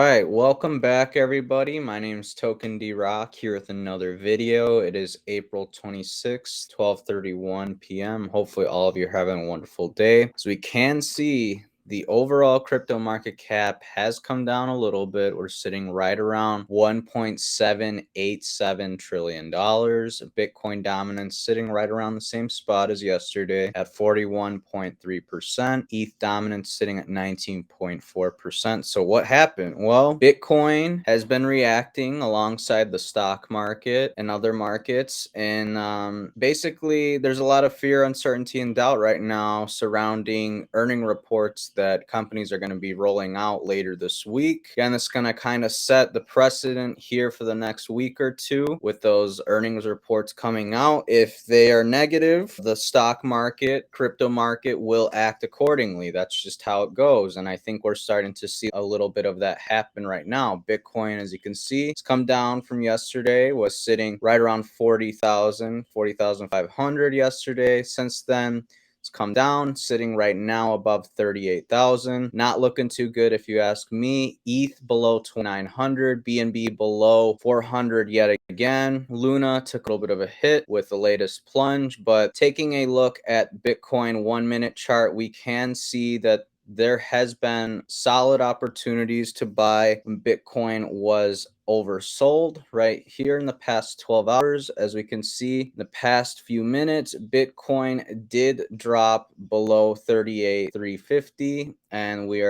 right, welcome back everybody. My name's Token D Rock here with another video. It is April 26th, 12:31 p.m. Hopefully all of you are having a wonderful day. As we can see, the overall crypto market cap has come down a little bit. We're sitting right around $1.787 trillion. Bitcoin dominance sitting right around the same spot as yesterday at 41.3%. ETH dominance sitting at 19.4%. So what happened? Well, Bitcoin has been reacting alongside the stock market and other markets. And basically, there's a lot of fear, uncertainty, and doubt right now surrounding earning reports that companies are going to be rolling out later this week. Again, it's going to kind of set the precedent here for the next week or two with those earnings reports coming out. If they are negative, the stock market, crypto market will act accordingly. That's just how it goes. And I think we're starting to see a little bit of that happen right now. Bitcoin, as you can see, it's come down from yesterday, was sitting right around 40,500 yesterday. Since then, it's come down, sitting right now above 38,000. Not looking too good if you ask me. ETH below 2,900, BNB below 400 yet again. Luna took a little bit of a hit with the latest plunge, but taking a look at Bitcoin 1-minute chart, we can see that there has been solid opportunities to buy when Bitcoin was oversold right here in the past 12 hours. As we can see, in the past few minutes, Bitcoin did drop below 38,350, and we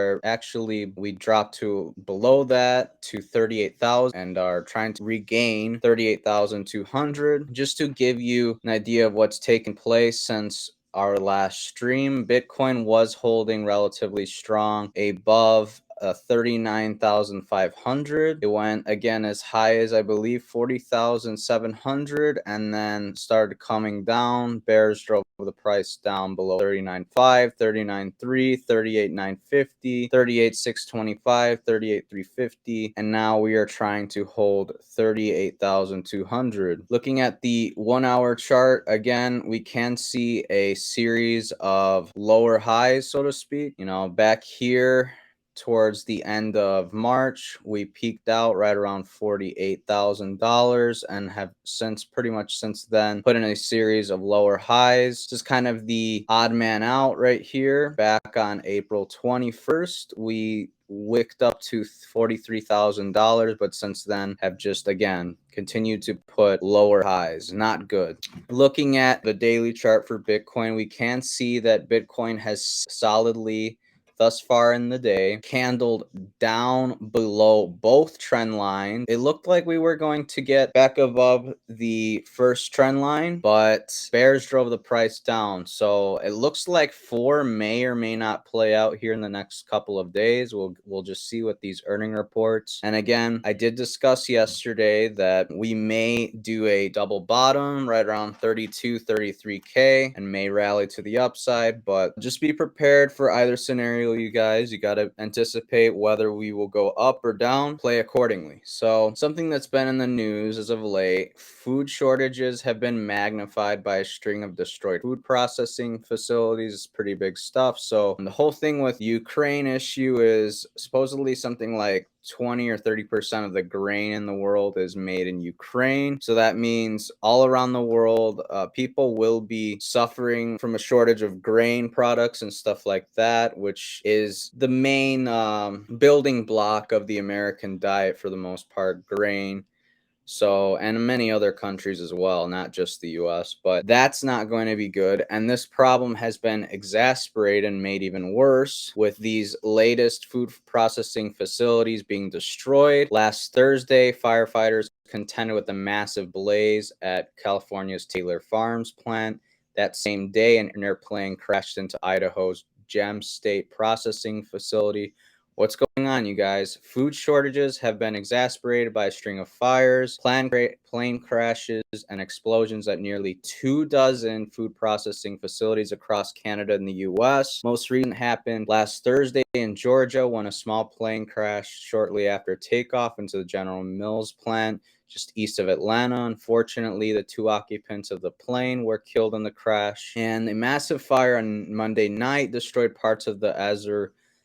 dropped to below that to 38,000 and are trying to regain 38,200. Just to give you an idea of what's taken place since our last stream, Bitcoin was holding relatively strong above 39,500. It went again as high as I believe 40,700 and then started coming down. Bears drove the price down below 39.5, 39.3, 38.950, 38.625, 38.350, and now we are trying to hold 38,200. Looking at the 1-hour chart, again, we can see a series of lower highs, so to speak. Back here towards the end of March, we peaked out right around $48,000 and have pretty much since then put in a series of lower highs. This is kind of the odd man out right here. Back on April 21st, we wicked up to $43,000, but since then have just again continued to put lower highs. Not good. Looking at the daily chart for Bitcoin, we can see that Bitcoin has solidly thus far in the day candled down below both trend lines. It looked like we were going to get back above the first trend line, but bears drove the price down. So it looks like 4 may or may not play out here in the next couple of days. We'll just see with these earning reports. And again, I did discuss yesterday that we may do a double bottom right around 32, 33K and may rally to the upside, but just be prepared for either scenario, you guys. You got to anticipate whether we will go up or down, play accordingly. So something that's been in the news as of late, food shortages have been magnified by a string of destroyed food processing facilities. It's pretty big stuff. So the whole thing with Ukraine issue is supposedly something like 20 or 30% of the grain in the world is made in Ukraine. So that means all around the world, people will be suffering from a shortage of grain products and stuff like that, which is the main building block of the American diet for the most part, grain. So, and many other countries as well, not just the US, but that's not going to be good. And this problem has been exacerbated and made even worse with these latest food processing facilities being destroyed. Last Thursday, firefighters contended with a massive blaze at California's Taylor Farms plant. That same day, an airplane crashed into Idaho's Gem State processing facility. What's going on, you guys? Food shortages have been exacerbated by a string of fires, plane crashes, and explosions at nearly 24 food processing facilities across Canada and the U.S. Most recent happened last Thursday in Georgia when a small plane crashed shortly after takeoff into the General Mills plant just east of Atlanta. Unfortunately, the 2 occupants of the plane were killed in the crash, and a massive fire on Monday night destroyed parts of the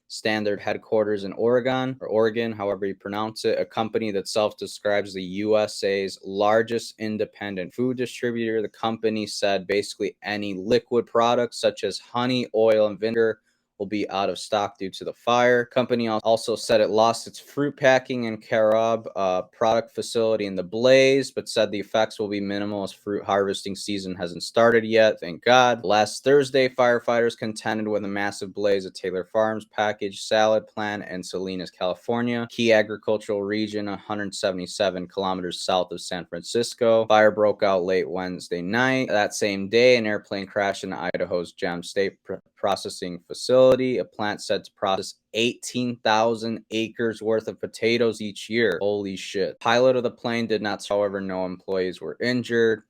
Standard headquarters in Oregon, or Oregon, however you pronounce it, a company that self-describes the USA's largest independent food distributor. The company said basically any liquid products such as honey, oil, and vinegar will be out of stock due to the fire. Company also said it lost its fruit packing and carob product facility in the blaze, but said the effects will be minimal as fruit harvesting season hasn't started yet, thank God. Last Thursday, firefighters contended with a massive blaze at Taylor Farms packaged salad plant in Salinas, California, key agricultural region 177 kilometers south of San Francisco. Fire broke out late Wednesday night. That same day, an airplane crashed in Idaho's Gem State processing facility, a plant said to process 18,000 acres worth of potatoes each year. Holy shit. Pilot of the plane did not, however, no employees were injured.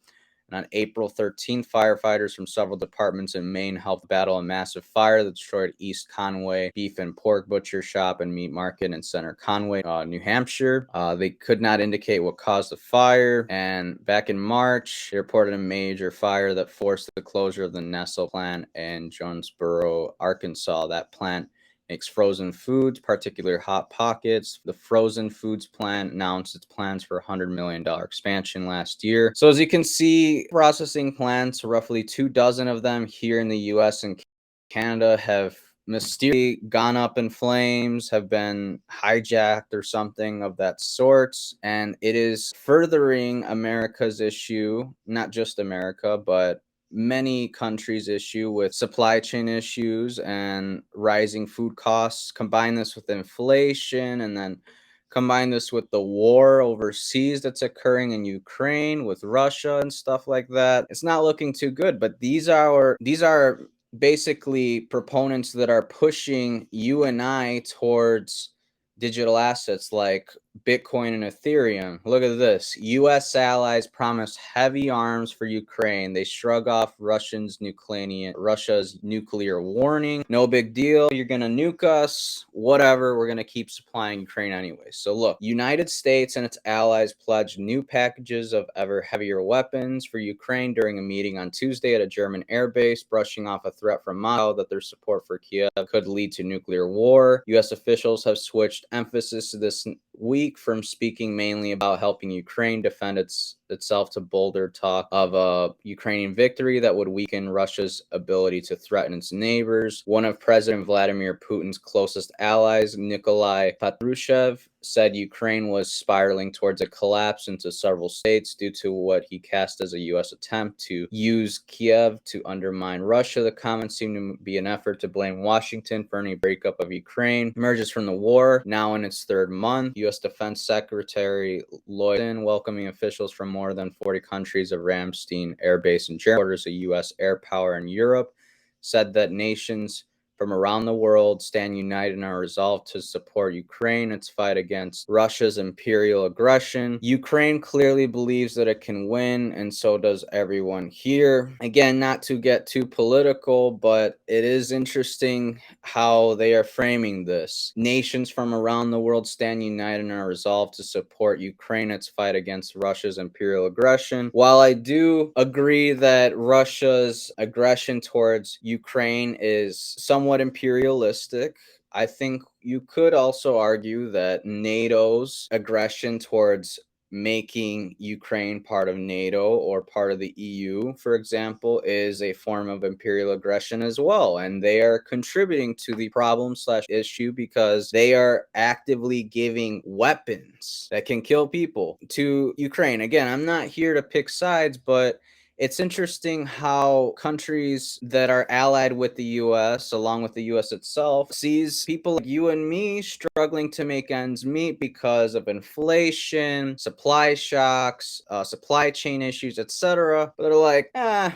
And on April 13th, firefighters from several departments in Maine helped battle a massive fire that destroyed East Conway beef and pork butcher shop and meat market in Center Conway, New Hampshire. They could not indicate what caused the fire. And back in March, they reported a major fire that forced the closure of the Nestle plant in Jonesboro, Arkansas. That plant makes frozen foods, particularly Hot Pockets. The frozen foods plant announced its plans for a $100 million expansion last year. So as you can see, processing plants, roughly 24 of them here in the US and Canada, have mysteriously gone up in flames, have been hijacked or something of that sort. And it is furthering America's issue, not just America, but many countries' issue with supply chain issues and rising food costs. Combine this with inflation, and then combine this with the war overseas that's occurring in Ukraine with Russia and stuff like that. It's not looking too good, but these are basically proponents that are pushing you and I towards digital assets like Bitcoin and Ethereum. Look at this. U.S. allies promise heavy arms for Ukraine. They shrug off Russia's nuclear warning. No big deal. You're going to nuke us. Whatever. We're going to keep supplying Ukraine anyway. So look, United States and its allies pledged new packages of ever heavier weapons for Ukraine during a meeting on Tuesday at a German air base, brushing off a threat from Moscow that their support for Kiev could lead to nuclear war. U.S. officials have switched emphasis this week from speaking mainly about helping Ukraine defend itself to bolder talk of a Ukrainian victory that would weaken Russia's ability to threaten its neighbors. One of President Vladimir Putin's closest allies, Nikolai Patrushev, said Ukraine was spiraling towards a collapse into several states due to what he cast as a U.S. attempt to use Kiev to undermine Russia. The comments seem to be an effort to blame Washington for any breakup of Ukraine. Emerges from the war, now in its third month. U.S. Defense Secretary Lloyd Austin, welcoming officials from more than 40 countries of Ramstein Air Base in Germany, orders a U.S. air power in Europe, said that nations from around the world stand united in our resolve to support Ukraine in its fight against Russia's imperial aggression. Ukraine clearly believes that it can win, and so does everyone here. Again, not to get too political, but it is interesting how they are framing this. Nations from around the world stand united in our resolve to support Ukraine in its fight against Russia's imperial aggression. While I do agree that Russia's aggression towards Ukraine is somewhat imperialistic, I think you could also argue that NATO's aggression towards making Ukraine part of NATO or part of the EU, for example, is a form of imperial aggression as well. And they are contributing to the problem/issue because they are actively giving weapons that can kill people to Ukraine. Again, I'm not here to pick sides, but it's interesting how countries that are allied with the U.S., along with the U.S. itself, sees people like you and me struggling to make ends meet because of inflation, supply shocks, supply chain issues, etc. But they're like,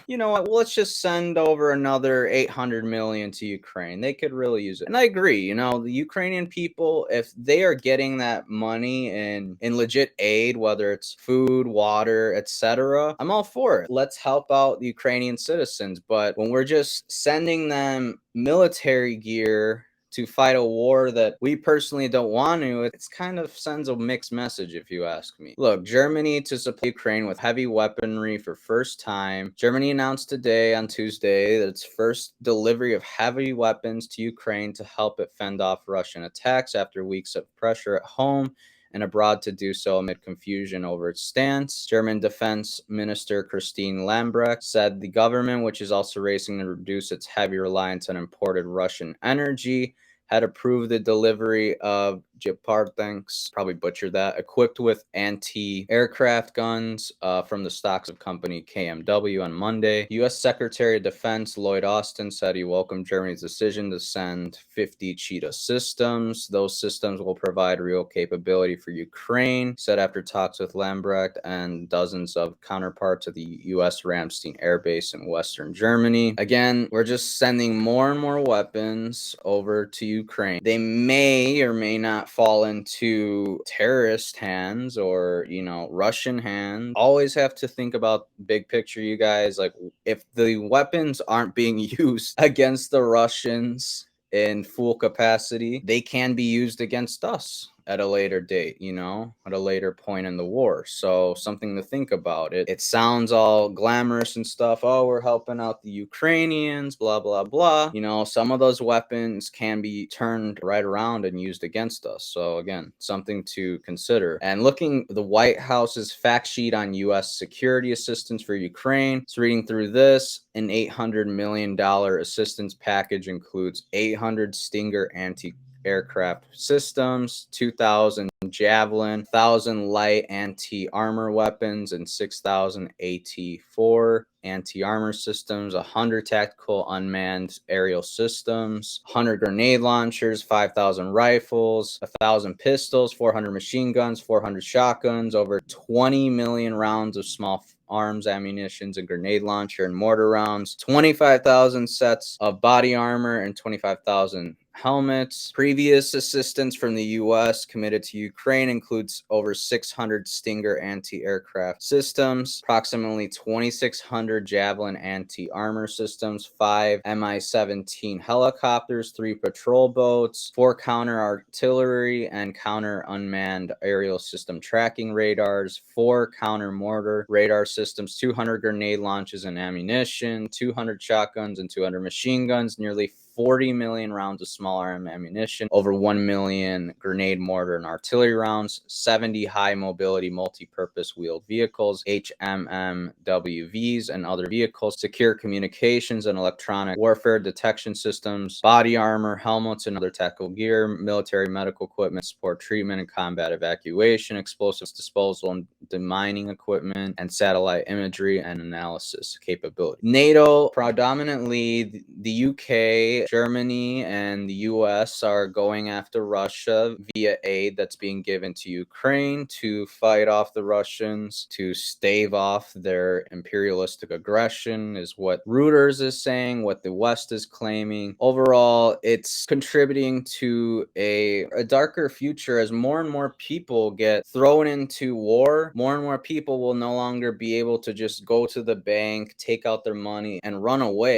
you know what? Well, let's just send over another 800 million to Ukraine. They could really use it. And I agree. You know, the Ukrainian people, if they are getting that money in legit aid, whether it's food, water, etc., I'm all for it. Let's help out the Ukrainian citizens. But when we're just sending them military gear to fight a war that we personally don't want to, it's kind of sends a mixed message, if you ask me. Look, Germany to supply Ukraine with heavy weaponry for first time. Germany announced today on Tuesday that its first delivery of heavy weapons to Ukraine to help it fend off Russian attacks after weeks of pressure at home and abroad to do so amid confusion over its stance. German Defense Minister Christine Lambrecht said the government, which is also racing to reduce its heavy reliance on imported Russian energy, had approved the delivery of Gepard tanks, probably butchered that, equipped with anti-aircraft guns from the stocks of company KMW on Monday. U.S. Secretary of Defense Lloyd Austin said he welcomed Germany's decision to send 50 Cheetah systems. Those systems will provide real capability for Ukraine, said after talks with Lambrecht and dozens of counterparts at the U.S. Ramstein Air Base in Western Germany. Again, we're just sending more and more weapons over to Ukraine. They may or may not fall into terrorist hands or, Russian hands. Always have to think about big picture, you guys. Like, if the weapons aren't being used against the Russians in full capacity, they can be used against us at a later date, at a later point in the war. So something to think about. It sounds all glamorous and stuff. Oh, we're helping out the Ukrainians, blah, blah, blah. Some of those weapons can be turned right around and used against us. So again, something to consider. And looking the White House's fact sheet on U.S. security assistance for Ukraine, so reading through this, an $800 million assistance package includes 800 Stinger anti-aircraft systems, 2,000 Javelin, 1,000 light anti-armor weapons, and 6,000 AT-4 anti-armor systems, 100 tactical unmanned aerial systems, 100 grenade launchers, 5,000 rifles, 1,000 pistols, 400 machine guns, 400 shotguns, over 20 million rounds of small arms, ammunitions, and grenade launcher and mortar rounds, 25,000 sets of body armor, and 25,000 helmets. Previous assistance from the U.S. committed to Ukraine includes over 600 Stinger anti-aircraft systems, approximately 2,600 Javelin anti-armor systems, 5 Mi-17 helicopters, 3 patrol boats, 4 counter-artillery and counter-unmanned aerial system tracking radars, 4 counter-mortar radar systems, 200 grenade launches and ammunition, 200 shotguns and 200 machine guns, nearly 40 million rounds of small arm ammunition, over 1 million grenade, mortar, and artillery rounds, 70 high-mobility multi-purpose wheeled vehicles, HMMWVs, and other vehicles, secure communications and electronic warfare detection systems, body armor, helmets, and other tactical gear, military medical equipment, support treatment and combat evacuation, explosives disposal and demining equipment, and satellite imagery and analysis capability. NATO, predominantly the UK, Germany, and the US are going after Russia via aid that's being given to Ukraine to fight off the Russians, to stave off their imperialistic aggression, is what Reuters is saying, what the West is claiming. Overall, it's contributing to a darker future as more and more people get thrown into war. More and more people will no longer be able to just go to the bank, take out their money, and run away,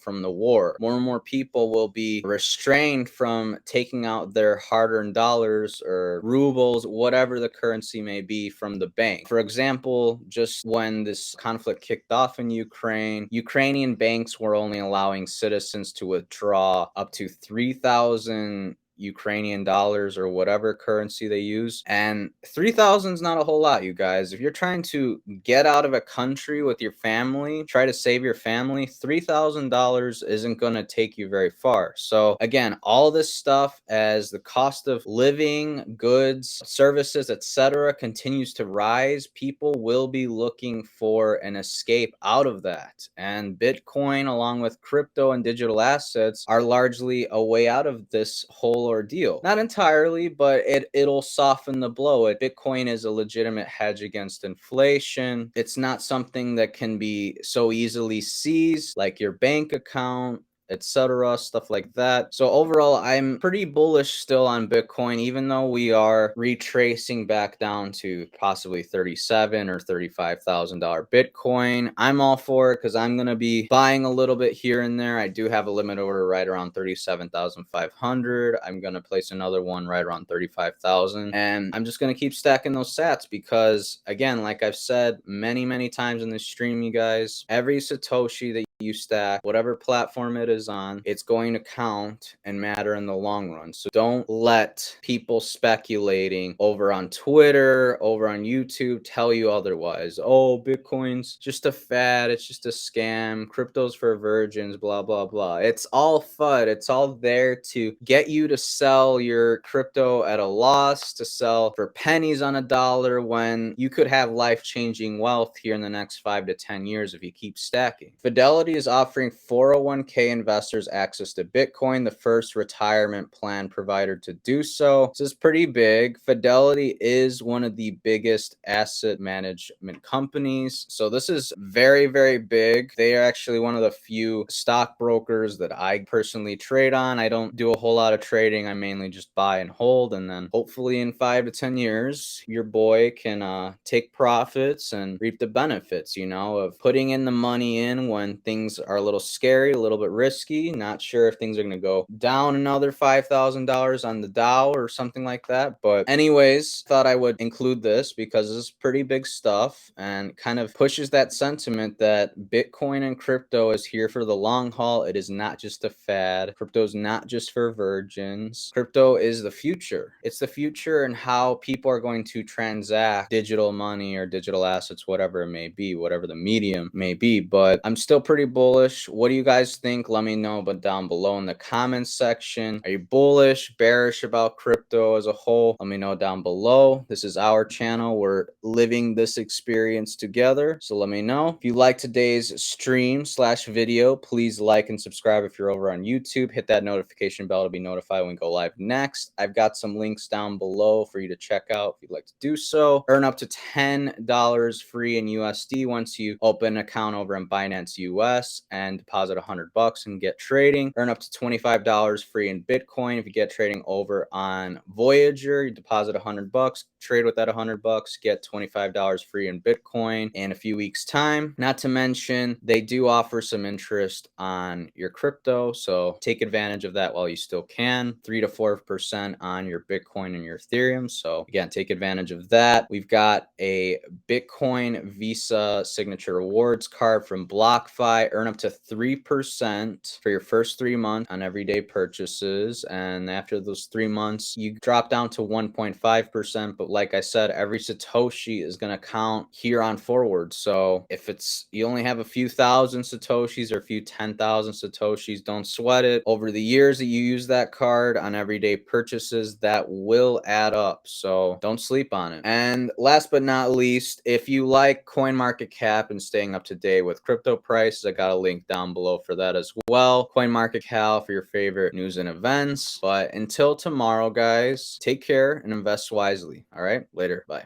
from the war. More and more people will be restrained from taking out their hard-earned dollars or rubles, whatever the currency may be, from the bank. For example, just when this conflict kicked off in Ukraine, Ukrainian banks were only allowing citizens to withdraw up to 3,000 Ukrainian dollars or whatever currency they use. And 3,000 is not a whole lot, you guys. If you're trying to get out of a country with your family, try to save your family, $3,000 isn't going to take you very far. So again, all this stuff, as the cost of living, goods, services, etc., continues to rise, people will be looking for an escape out of that. And Bitcoin, along with crypto and digital assets, are largely a way out of this whole ordeal. Not entirely, but it'll soften the blow. Bitcoin is a legitimate hedge against inflation. It's not something that can be so easily seized like your bank account etc., stuff like that. So overall, I'm pretty bullish still on Bitcoin, even though we are retracing back down to possibly $37,000 or $35,000 Bitcoin. I'm all for it because I'm going to be buying a little bit here and there. I do have a limit order right around 37,500. I'm going to place another one right around 35,000, and I'm just going to keep stacking those sats because, again, like I've said many times in this stream, you guys, every Satoshi that you stack, whatever platform it is on, it's going to count and matter in the long run. So don't let people speculating over on Twitter, over on YouTube tell you otherwise. Oh, Bitcoin's just a fad, it's just a scam, crypto's for virgins, blah blah blah. It's all FUD. It's all there to get you to sell your crypto at a loss, to sell for pennies on a dollar, when you could have life-changing wealth here in the next 5 to 10 years if you keep stacking. Fidelity is offering 401k investors access to Bitcoin, the first retirement plan provider to do so. This is pretty big. Fidelity is one of the biggest asset management companies, so this is very big. They are actually one of the few stockbrokers that I personally trade on. I don't do a whole lot of trading. I mainly just buy and hold, and then hopefully in 5 to 10 years, your boy can take profits and reap the benefits, of putting in the money in when things are a little scary, a little bit risky, not sure if things are going to go down another $5,000 on the Dow or something like that. But anyways, thought I would include this because this is pretty big stuff and kind of pushes that sentiment that Bitcoin and crypto is here for the long haul. It is not just a fad. Crypto is not just for virgins. Crypto is the future. It's the future and how people are going to transact digital money or digital assets, whatever it may be, whatever the medium may be. But I'm still pretty bullish. What do you guys think? Let me know but down below in the comments section. Are you bullish, bearish about crypto as a whole? Let me know down below. This is our channel. We're living this experience together. So let me know. If you like today's stream/video, please like and subscribe if you're over on YouTube. Hit that notification bell to be notified when we go live next. I've got some links down below for you to check out if you'd like to do so. Earn up to $10 free in USD once you open an account over in Binance US and deposit $100 and get trading. Earn up to $25 free in Bitcoin if you get trading over on Voyager. You deposit $100, trade with that $100, get $25 free in Bitcoin in a few weeks' time. Not to mention, they do offer some interest on your crypto, so take advantage of that while you still can. 3 to 4% on your Bitcoin and your Ethereum. So again, take advantage of that. We've got a Bitcoin Visa signature rewards card from BlockFi. Earn up to 3% for your first 3 months on everyday purchases, and after those 3 months you drop down to 1.5%. But like I said, every Satoshi is going to count here on forward. So if you only have a few thousand Satoshis or a few 10,000 Satoshis, don't sweat it. Over the years that you use that card on everyday purchases, that will add up. So don't sleep on it. And last but not least, if you like CoinMarketCap and staying up to date with crypto prices, I got a link down below for that as well. CoinMarketCap for your favorite news and events. But until tomorrow, guys, take care and invest wisely. All right, later. Bye.